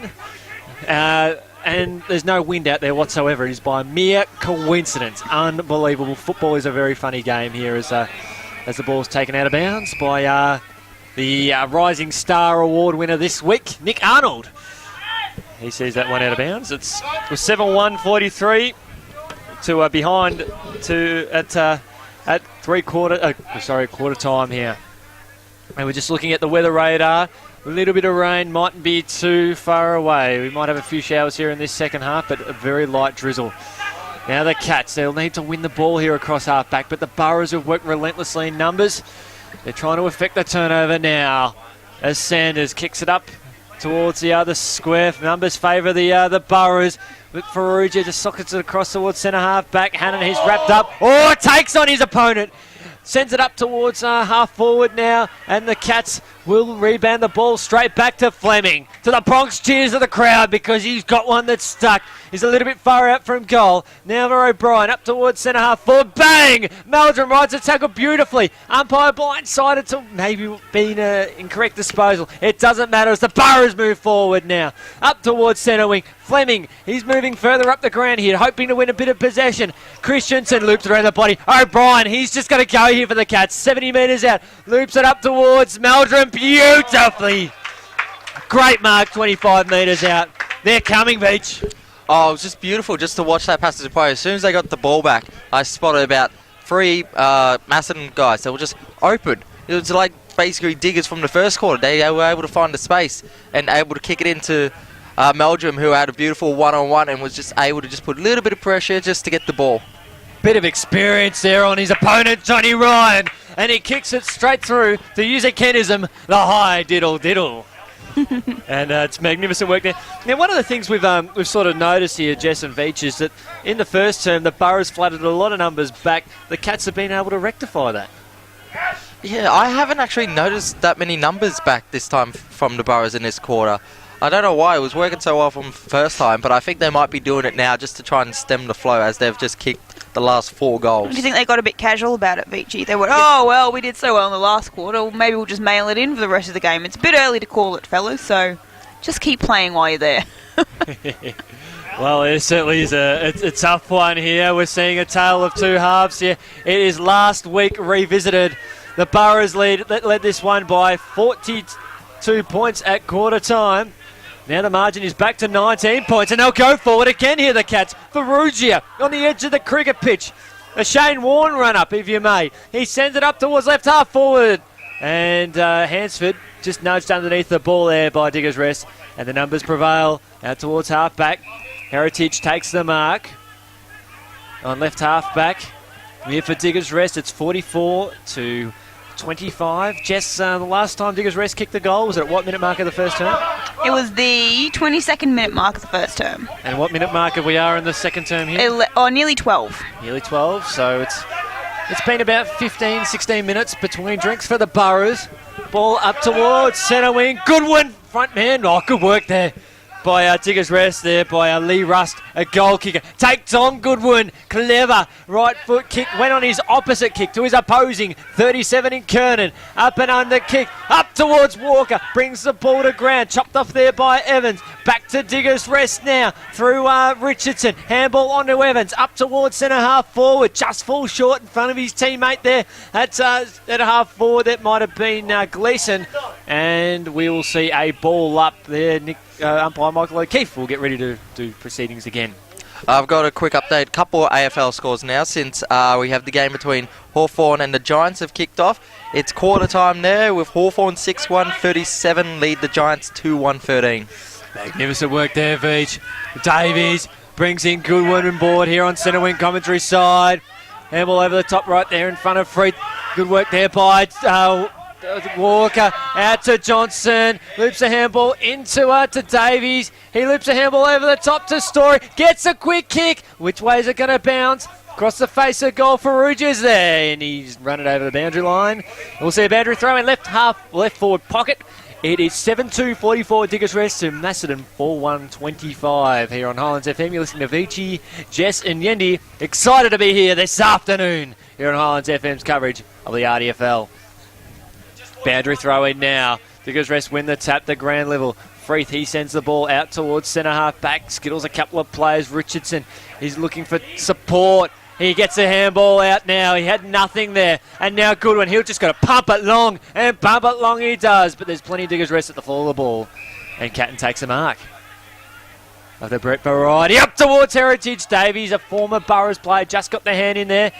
And there's no wind out there whatsoever. It is by mere coincidence. Unbelievable. Football is a very funny game here as the ball's taken out of bounds by the Rising Star Award winner this week, Nick Arnold. He sees that one out of bounds. It was 7-1, 43 to behind at quarter time here. And we're just looking at the weather radar. A little bit of rain mightn't be too far away. We might have a few showers here in this second half, but a very light drizzle. Now the Cats, they'll need to win the ball here across half-back, but the Burrows have worked relentlessly in numbers. They're trying to affect the turnover now as Sanders kicks it up towards the other square. Numbers favour the Burrows. But Farrugia just sockets it across towards centre half-back. Hannon, he's wrapped up. Oh, takes on his opponent. Sends it up towards half forward now, and the Cats will rebound the ball straight back to Fleming. To the Bronx cheers of the crowd because he's got one that's stuck. He's a little bit far out from goal. Now for O'Brien up towards centre half forward. Bang! Meldrum rides the tackle beautifully. Umpire blindsided to maybe being an incorrect disposal. It doesn't matter as the Burrows move forward now. Up towards centre wing. Fleming, he's moving further up the ground here, hoping to win a bit of possession. Christensen loops around the body. O'Brien, he's just going to go here for the Cats. 70 metres out. Loops it up towards Meldrum beautifully. Great mark, 25 metres out. They're coming, Beach. Oh, it was just beautiful just to watch that passage of play. As soon as they got the ball back, I spotted about 3 Macedon guys. They were just open. It was like basically Diggers from the first quarter. They were able to find the space and able to kick it into Meldrum, who had a beautiful one-on-one and was just able to just put a little bit of pressure just to get the ball. Bit of experience there on his opponent, Johnny Ryan. And he kicks it straight through, to use a Kenism, the high diddle-diddle. And it's magnificent work there. Now, one of the things we've sort of noticed here, Jess and Veach, is that in the first term, the Burrows flooded a lot of numbers back. The Cats have been able to rectify that. Yeah, I haven't actually noticed that many numbers back this time from the Burrows in this quarter. I don't know why. It was working so well from the first time, but I think they might be doing it now just to try and stem the flow as they've just kicked the last 4 goals. Do you think they got a bit casual about it, Vici? They went, oh, well, we did so well in the last quarter. Maybe we'll just mail it in for the rest of the game. It's a bit early to call it, fellas, so just keep playing while you're there. Well, it certainly is a tough one here. We're seeing a tale of 2 halves here. It is last week revisited. The Burrows led this one by 42 points at quarter time. Now the margin is back to 19 points, and they'll go forward again here, the Cats. Farrugia on the edge of the cricket pitch. A Shane Warne run-up, if you may. He sends it up towards left half forward. And Hansford just nudged underneath the ball there by Diggers Rest. And the numbers prevail out towards half-back. Heritage takes the mark on left half-back. Here for Diggers Rest, it's 44-25. Jess, the last time Diggers Rest kicked the goal, was it at what minute mark of the first term? It was the 22nd minute mark of the first term. And what minute mark are we in the second term here? Nearly 12. Nearly 12, so it's been about 15, 16 minutes between drinks for the Burrows. Ball up towards centre wing. Goodwin, front man. Oh, good work there by Diggers Rest there by Lee Rust, a goal kicker. Takes on Goodwin. Clever right foot kick. Went on his opposite kick to his opposing 37 in Kernan. Up and under kick. Up towards Walker. Brings the ball to ground. Chopped off there by Evans. Back to Diggers Rest now. Through Richardson. Handball onto Evans. Up towards centre half forward. Just falls short in front of his teammate there. That's at half forward. That might have been Gleeson. And we will see a ball up there. Umpire Michael O'Keefe will get ready to do proceedings again. I've got a quick update. Couple of AFL scores now since we have the game between Hawthorn and the Giants have kicked off. It's quarter time there with Hawthorn 6-1, 37 lead the Giants 2-1, 13. Magnificent work there, Veach. Davies brings in Goodwin on board here on centre wing commentary side. Handball over the top right there in front of Freeth. Good work there by Walker. Out to Johnson. Loops a handball into to Davies. He loops a handball over the top to Story. Gets a quick kick. Which way is it going to bounce? Across the face of goal for Rouges there. And he's run it over the boundary line. We'll see a boundary throw in left forward pocket. It is 7-2-44 Diggers Rest to Macedon 4-1-25 here on Highlands FM. You're listening to Vici, Jess and Yendi. Excited to be here this afternoon here on Highlands FM's coverage of the RDFL. Boundary throw in now. Diggers Rest win the tap, the ground level. Freeth, he sends the ball out towards centre half back. Skittles a couple of players. Richardson, he's looking for support. He gets a handball out now. He had nothing there. And now Goodwin, he'll just got to pump it long. And pump it long he does. But there's plenty of Diggers Rest at the fall of the ball. And Catton takes a mark. Of the Brett Variety up towards Heritage. Davies, a former Burrows player, just got the hand in there.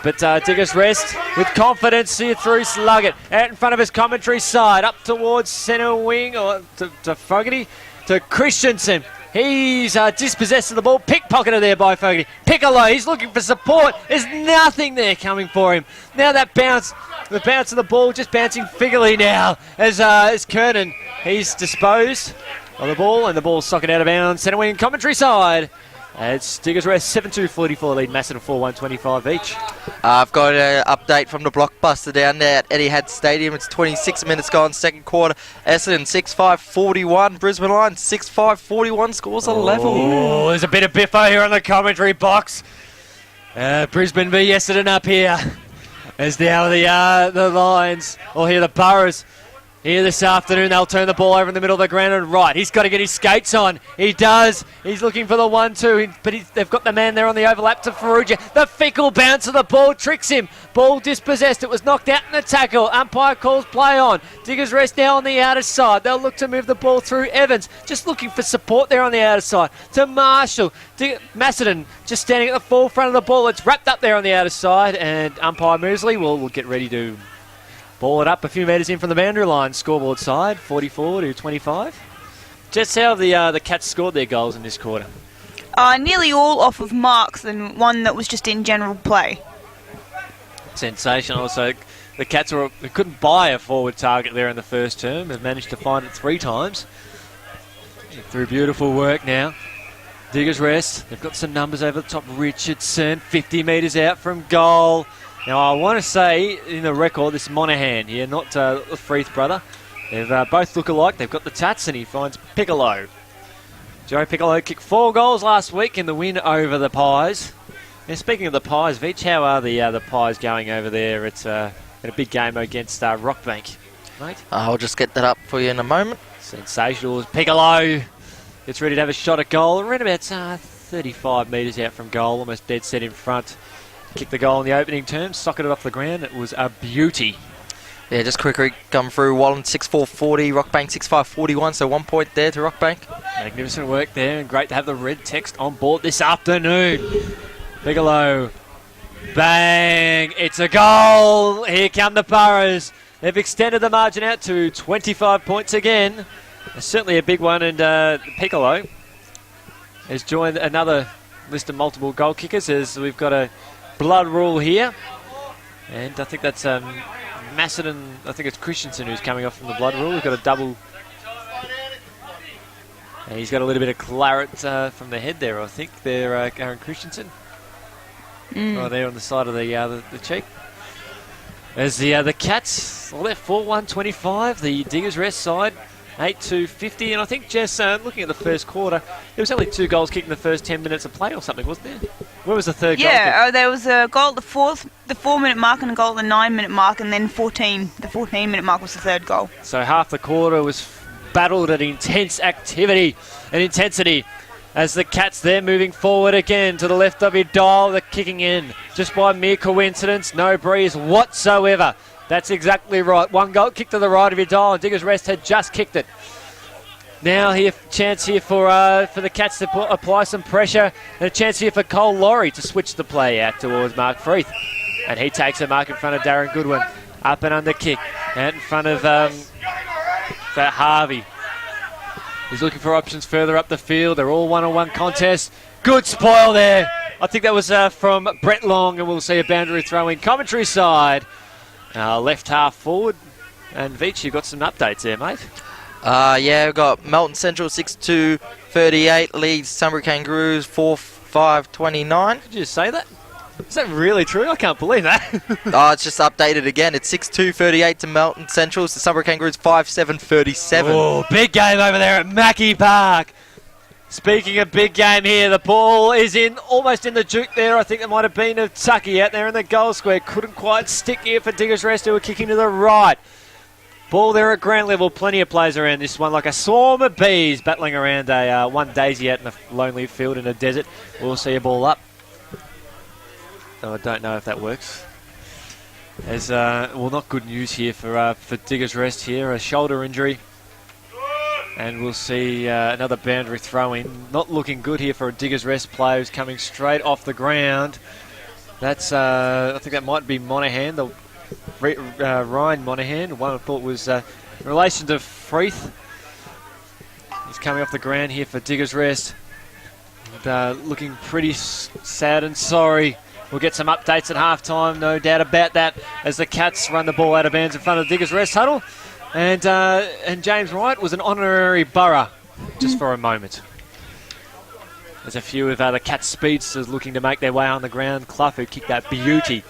But Diggers Rest with confidence here through Sluggett. Out in front of his commentary side. Up towards centre wing. Or to Fogarty. To Christensen. He's dispossessed of the ball. Pickpocketed there by Fogarty. Piccolo, he's looking for support. There's nothing there coming for him. Now that bounce, the bounce of the ball just bouncing figurely now as Kernan. He's disposed of the ball and the ball's socket out of bounds. Centre wing commentary side. It's Diggers Rest 7-2-44 lead Macedon 4-1-25 each. I've got an update from the Blockbuster down there at Etihad Stadium. It's 26 minutes gone, second quarter. Essendon 6-5-41. Brisbane Lions 6-5-41. Scores are level. Oh, there's a bit of biffo here on the commentary box. Brisbane v Essendon up here. As now the Lions, or here the Burrows. Here this afternoon, they'll turn the ball over in the middle of the ground and right. He's got to get his skates on. He does. He's looking for the 1-2, but they've got the man there on the overlap to Ferrugia. The fickle bounce of the ball tricks him. Ball dispossessed. It was knocked out in the tackle. Umpire calls play on. Diggers Rest now on the outer side. They'll look to move the ball through Evans. Just looking for support there on the outer side. To Marshall. Macedon just standing at the forefront of the ball. It's wrapped up there on the outer side, and umpire Mosley will get ready to ball it up a few metres in from the boundary line. Scoreboard side, 44-25. Just how the Cats scored their goals in this quarter? Nearly all off of marks and one that was just in general play. Sensational. So the Cats they couldn't buy a forward target there in the first term. They've managed to find it 3 times. Through beautiful work now. Diggers Rest. They've got some numbers over the top. Richardson, 50 metres out from goal. Now, I want to say, in the record, this is Monaghan here, not the Freeth brother. They both look alike. They've got the tats, and he finds Piccolo. Joe Piccolo kicked 4 goals last week in the win over the Pies. Now, speaking of the Pies, Veach, how are the Pies going over there? It's in a big game against Rockbank, mate. I'll just get that up for you in a moment. Sensational. Piccolo gets ready to have a shot at goal. Around about 35 metres out from goal, almost dead set in front. Kicked the goal in the opening term, socketed off the ground. It was a beauty. Yeah, just quickly come through. Wallen 6-4-40, Rockbank 6-5-41, so 1 point there to Rockbank. Magnificent work there, and great to have the red text on board this afternoon. Bigelow, bang, it's a goal. Here come the Burrows. They've extended the margin out to 25 points again. It's certainly a big one, and Piccolo has joined another list of multiple goal kickers as we've got a blood rule here, and I think that's Macedon. I think it's Christensen who's coming off from the blood rule. We've got a double, and he's got a little bit of claret from the head there. I think there, Aaron Christensen, right there on the side of the cheek. As the Cats, well, they're 4-1-25. The Diggers Rest side 8-2-50, and I think Jess, looking at the first quarter, there was only 2 goals kicked in the first 10 minutes of play or something, wasn't there? Where was the third goal? Yeah, there was a goal at the 4-minute mark and a goal at the 9-minute mark, and then the 14-minute mark was the third goal. So half the quarter was battled at intense activity and intensity as the Cats there moving forward again to the left of your dial. They're kicking in just by mere coincidence, no breeze whatsoever. That's exactly right. 1 goal kick to the right of your dial, and Diggers Rest had just kicked it. Now here, chance here for the Cats to apply some pressure, and a chance here for Cole Laurie to switch the play out towards Mark Freeth. And he takes a mark in front of Darren Goodwin. Up and under kick. Out in front of Harvey. He's looking for options further up the field. They're all one-on-one contests. Good spoil there. I think that was from Brett Long, and we'll see a boundary throw in commentary side. Left half forward. And Veach, you've got some updates there, mate. Yeah, we've got Melton Central 6-2-38 leads Sunbury Kangaroos 4-5-29. Did you just say that? Is that really true? I can't believe that. It's just updated again. It's 6-2-38 to Melton Central. The Sunbury Kangaroos 5-7-37. Oh, big game over there at Mackey Park. Speaking of big game here, the ball is in, almost in the juke there. I think there might have been a tucky out there in the goal square. Couldn't quite stick here for Diggers Rest, who were kicking to the right. Ball there at ground level. Plenty of players around this one, like a swarm of bees battling around a one daisy out in a lonely field in a desert. We'll see a ball up. No, I don't know if that works. As not good news here for Diggers Rest here. A shoulder injury. And we'll see another boundary throw in. Not looking good here for a Diggers Rest player who's coming straight off the ground. That's, I think that might be Monaghan, Ryan Monaghan. One I thought was in relation to Freeth. He's coming off the ground here for Diggers Rest. And, looking pretty sad and sorry. We'll get some updates at half-time, no doubt about that, as the Cats run the ball out of bounds in front of the Diggers Rest huddle. And James Wright was an honorary borough just for a moment. There's a few of the Cats speedsters looking to make their way on the ground. Clough, who kicked that beauty.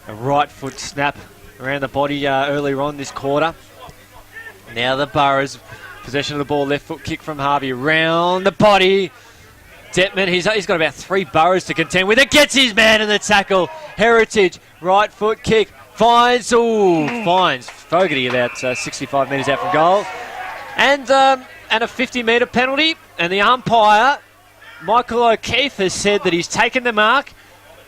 A right foot snap around the body earlier on this quarter. Now the Boroughs, possession of the ball, left foot kick from Harvey, round the body. Detman, he's got about 3 Boroughs to contend with. It gets his man in the tackle. Heritage, right foot kick, finds Fogarty about 65 metres out from goal. And a 50-metre penalty. And the umpire, Michael O'Keefe, has said that he's taken the mark.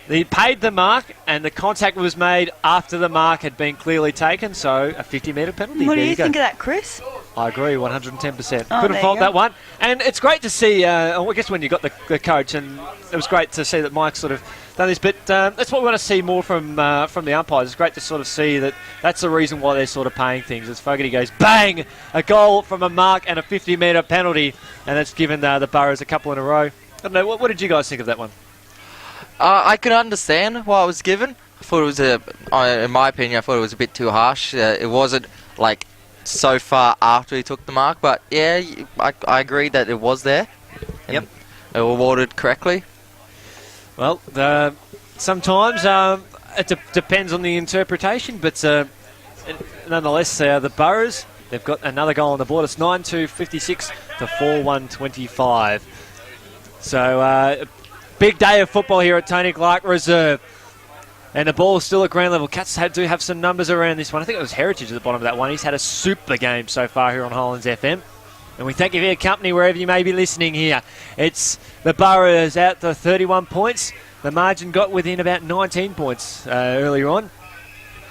He paid the mark, and the contact was made after the mark had been clearly taken, so a 50-metre penalty. What do you think of that, Chris? I agree, 110%. Oh, Couldn't fault that one. And it's great to see, I guess when you got the coach, and it was great to see that Mike sort of done this, but that's what we want to see more from the umpires. It's great to sort of see that that's the reason why they're sort of paying things. As Fogarty goes, bang, a goal from a mark and a 50-metre penalty, and that's given the Boroughs a couple in a row. I don't know, what did you guys think of that one? I could understand why it was given. I thought it was in my opinion, I thought it was a bit too harsh. It wasn't like so far after he took the mark, but yeah, I agree that it was there. Yep. It was awarded correctly. Well, sometimes it depends on the interpretation, but nonetheless, the Boroughs, they've got another goal on the board. It's 9-2-56 to 4-1-25. So, big day of football here at Tony Clark Reserve. And the ball's still at ground level. Cats do have some numbers around this one. I think it was Heritage at the bottom of that one. He's had a super game so far here on Highlands FM. And we thank you for your company wherever you may be listening here. It's the Boroughs out to 31 points. The margin got within about 19 points earlier on.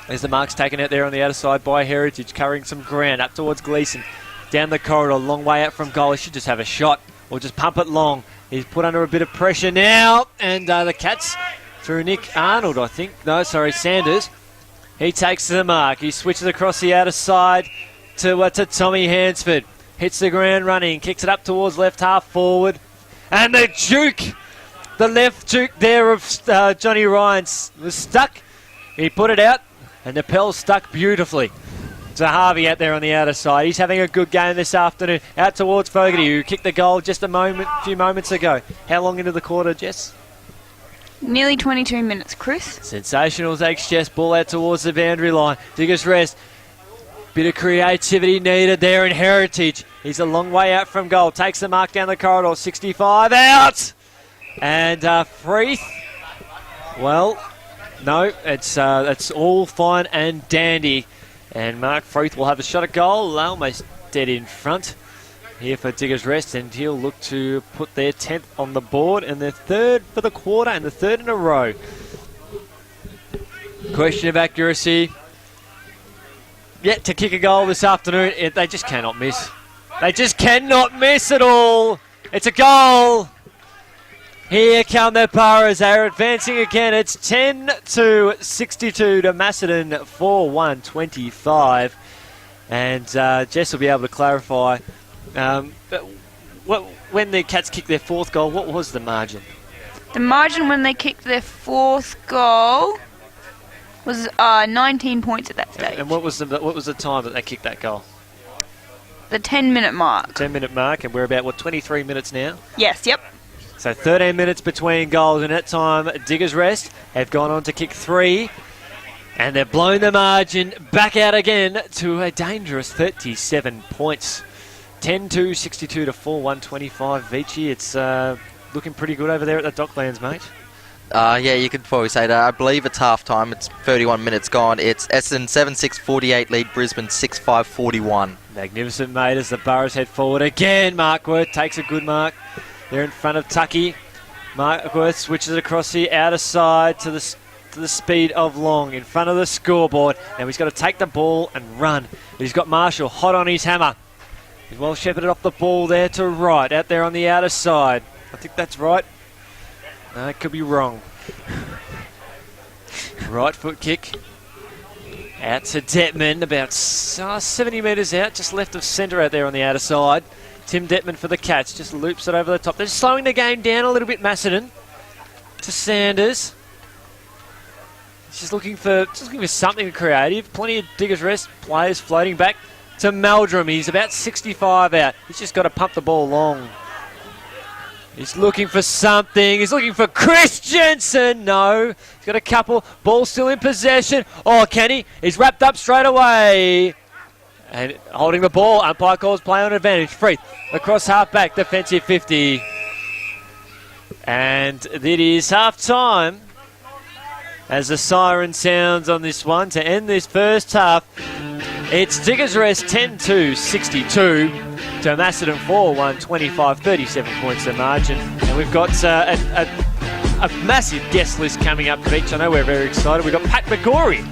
As the mark's taken out there on the outer side by Heritage, covering some ground up towards Gleeson. Down the corridor, long way out from goal. He should just have a shot or just pump it long. He's put under a bit of pressure now. And the Cats, through Nick Arnold, I think. No, sorry, Sanders. He takes to the mark. He switches across the outer side to Tommy Hansford. Hits the ground running. Kicks it up towards left half forward. And the juke. The left juke there of Johnny Ryan was stuck. He put it out. And the Pell stuck beautifully. To Harvey out there on the outer side. He's having a good game this afternoon. Out towards Fogarty, who kicked the goal just a few moments ago. How long into the quarter, Jess? Nearly 22 minutes, Chris. Sensational takes Jess. Ball out towards the boundary line. Diggers Rest. Bit of creativity needed there in Heritage. He's a long way out from goal. Takes the mark down the corridor. 65 out. And Freeth. Well, no, it's all fine and dandy. And Mark Freeth will have a shot at goal, almost dead in front here for Diggers Rest, and he'll look to put their 10th on the board and their 3rd for the quarter and the 3rd in a row. Question of accuracy. Yet to kick a goal this afternoon, they just cannot miss. They just cannot miss it all. It's a goal. Here come the Boroughs. They're advancing again. It's 10-62 to Macedon, 4-1-25. And Jess will be able to clarify. When the Cats kicked their fourth goal, what was the margin? The margin when they kicked their fourth goal was 19 points at that stage. And what was the time that they kicked that goal? The 10-minute mark. 10-minute mark, and we're about, 23 minutes now? Yes, yep. So 13 minutes between goals, and at time, Diggers Rest have gone on to kick 3, and they've blown the margin back out again to a dangerous 37 points. 10-62 to 4-1-25. Vici, it's looking pretty good over there at the Docklands, mate. Yeah, you could probably say that. I believe it's half time. It's 31 minutes gone. It's Essendon 7-6-48 lead Brisbane 6-5-41. Magnificent, mate, as the Boroughs head forward again. Markworth takes a good mark. They're in front of Tucky. Markworth switches it across the outer side to the speed of Long in front of the scoreboard. Now he's got to take the ball and run. But he's got Marshall hot on his hammer. He's well shepherded off the ball there to right, out there on the outer side. I think that's right. No, it could be wrong. Right foot kick. Out to Detman, about 70 metres out, just left of centre out there on the outer side. Tim Detman for the Cats, just loops it over the top. They're slowing the game down a little bit, Macedon. To Sanders. He's just looking for something creative. Plenty of Diggers Rest players floating back to Meldrum. He's about 65 out. He's just got to pump the ball long. He's looking for something. He's looking for Christensen. No. He's got a couple. Ball still in possession. Oh, can he? He's wrapped up straight away. And holding the ball. Umpire calls play on advantage. Freeth across half back. Defensive 50. And it is half time. As the siren sounds on this one to end this first half. It's Diggers Rest 10-62 to Macedon 4-1-25, 37 points the margin. And we've got a massive guest list coming up, Beach. I know we're very excited. We've got Pat McGorry